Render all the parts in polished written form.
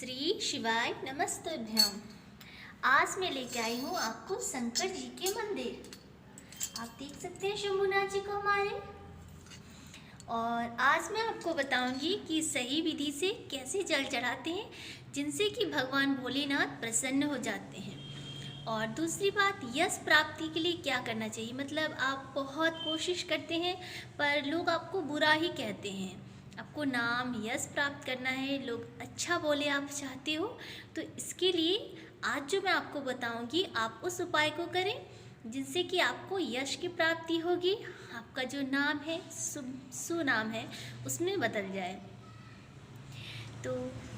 श्री शिवाय नमस्तुभ्यम। आज मैं लेके आई हूँ आपको शंकर जी के मंदिर। आप देख सकते हैं शंभुनाथ जी को हमारे। और आज मैं आपको बताऊंगी कि सही विधि से कैसे जल चढ़ाते हैं जिनसे कि भगवान भोलेनाथ प्रसन्न हो जाते हैं। और दूसरी बात, यश प्राप्ति के लिए क्या करना चाहिए। मतलब आप बहुत कोशिश करते हैं पर लोग आपको बुरा ही कहते हैं। आपको नाम यश प्राप्त करना है, लोग अच्छा बोले आप चाहते हो, तो इसके लिए आज जो मैं आपको बताऊंगी आप उस उपाय को करें जिनसे कि आपको यश की प्राप्ति होगी। आपका जो नाम है सुनाम है उसमें बदल जाए। तो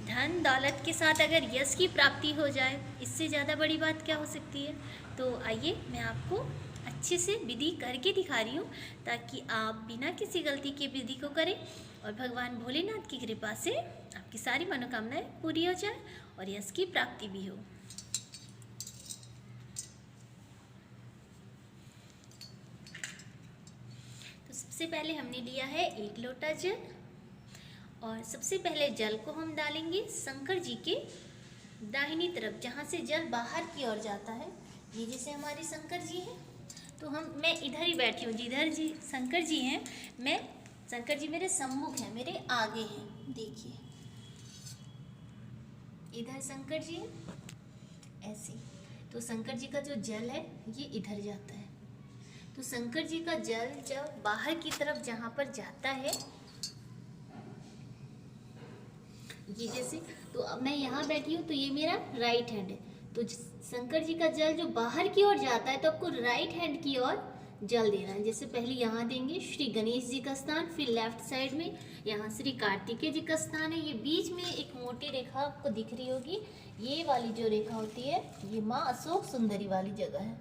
धन दौलत के साथ अगर यश की प्राप्ति हो जाए, इससे ज़्यादा बड़ी बात क्या हो सकती है। तो आइए मैं आपको अच्छे से विधि करके दिखा रही हूँ ताकि आप बिना किसी गलती के विधि को करें और भगवान भोलेनाथ की कृपा से आपकी सारी मनोकामनाएं पूरी हो जाए और यश की प्राप्ति भी हो। तो सबसे पहले हमने लिया है 1 लोटा जल और सबसे पहले जल को हम डालेंगे शंकर जी के दाहिनी तरफ, जहाँ से जल बाहर की ओर जाता है। ये जैसे हमारे शंकर जी हैं तो मैं इधर ही बैठी हूँ, जिधर जी शंकर जी हैं शंकर जी मेरे सम्मुख हैं, मेरे आगे हैं। देखिए इधर शंकर जी हैं ऐसे। तो शंकर जी का जो जल है ये इधर जाता है। तो शंकर जी का जल जब बाहर की तरफ जहाँ पर जाता है ये जैसे, तो अब मैं यहाँ बैठी हूँ तो ये मेरा राइट हैंड है। तो शंकर जी का जल जो बाहर की ओर जाता है तो आपको राइट हैंड की ओर जल देना है। जैसे पहले यहाँ देंगे श्री गणेश जी का स्थान, फिर लेफ्ट साइड में यहाँ श्री कार्तिकेय जी का स्थान है। ये बीच में एक मोटी रेखा आपको दिख रही होगी, ये वाली जो रेखा होती है ये माँ अशोक सुंदरी वाली जगह है।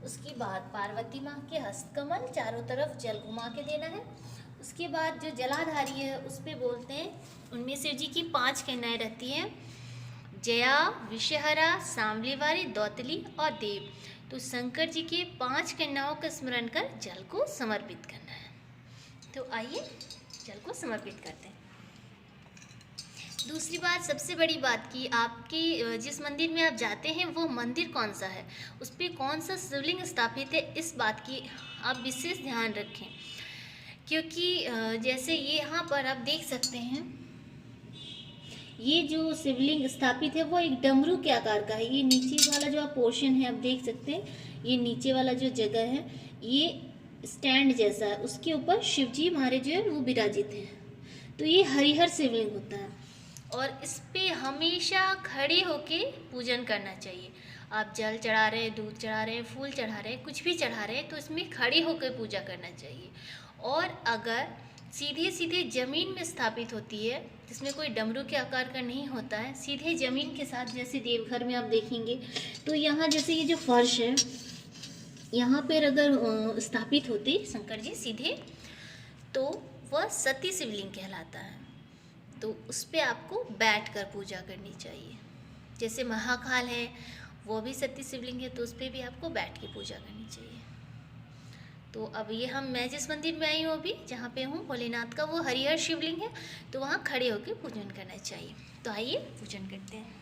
उसके बाद पार्वती माँ के हस्तकमल चारों तरफ जल घुमा के देना है। उसके बाद जो जलाधारी है उस पे बोलते हैं, उनमें शिव जी की 5 कन्याएं रहती हैं, जया, विषहरा, सांवलीवारी, दौतली और देव। तो शंकर जी के 5 कन्याओं का स्मरण कर जल को समर्पित करना है। तो आइए जल को समर्पित करते हैं। दूसरी बात, सबसे बड़ी बात कि आपकी जिस मंदिर में आप जाते हैं वो मंदिर कौन सा है, उस पर कौन सा शिवलिंग स्थापित है, इस बात की आप विशेष ध्यान रखें। क्योंकि जैसे ये यहाँ पर आप देख सकते हैं ये जो शिवलिंग स्थापित है वो एक डमरू के आकार का है। ये नीचे वाला जो आप पोर्शन है आप देख सकते हैं, ये नीचे वाला जो जगह है ये स्टैंड जैसा है, उसके ऊपर शिव जी हमारे जो है वो विराजित हैं। तो ये हरिहर शिवलिंग होता है और इस पे हमेशा खड़े होके पूजन करना चाहिए। आप जल चढ़ा रहे हैं, दूध चढ़ा रहे हैं, फूल चढ़ा रहे हैं, कुछ भी चढ़ा रहे हैं तो इसमें खड़े होकर पूजा करना चाहिए। और अगर सीधे सीधे ज़मीन में स्थापित होती है जिसमें कोई डमरू के आकार का नहीं होता है, सीधे ज़मीन के साथ, जैसे देवघर में आप देखेंगे तो यहाँ जैसे ये जो फर्श है यहाँ पर अगर स्थापित होते शंकर जी सीधे तो वह सती शिवलिंग कहलाता है। तो उस पर आपको बैठ कर पूजा करनी चाहिए। जैसे महाकाल है वो भी सती शिवलिंग है तो उस पर भी आपको बैठ के पूजा करनी चाहिए। तो अब ये मैं जिस मंदिर में आई हूँ अभी, जहाँ पे हूँ भोलेनाथ का, वो हरिहर शिवलिंग है तो वहाँ खड़े होकर पूजन करना चाहिए। तो आइए पूजन करते हैं।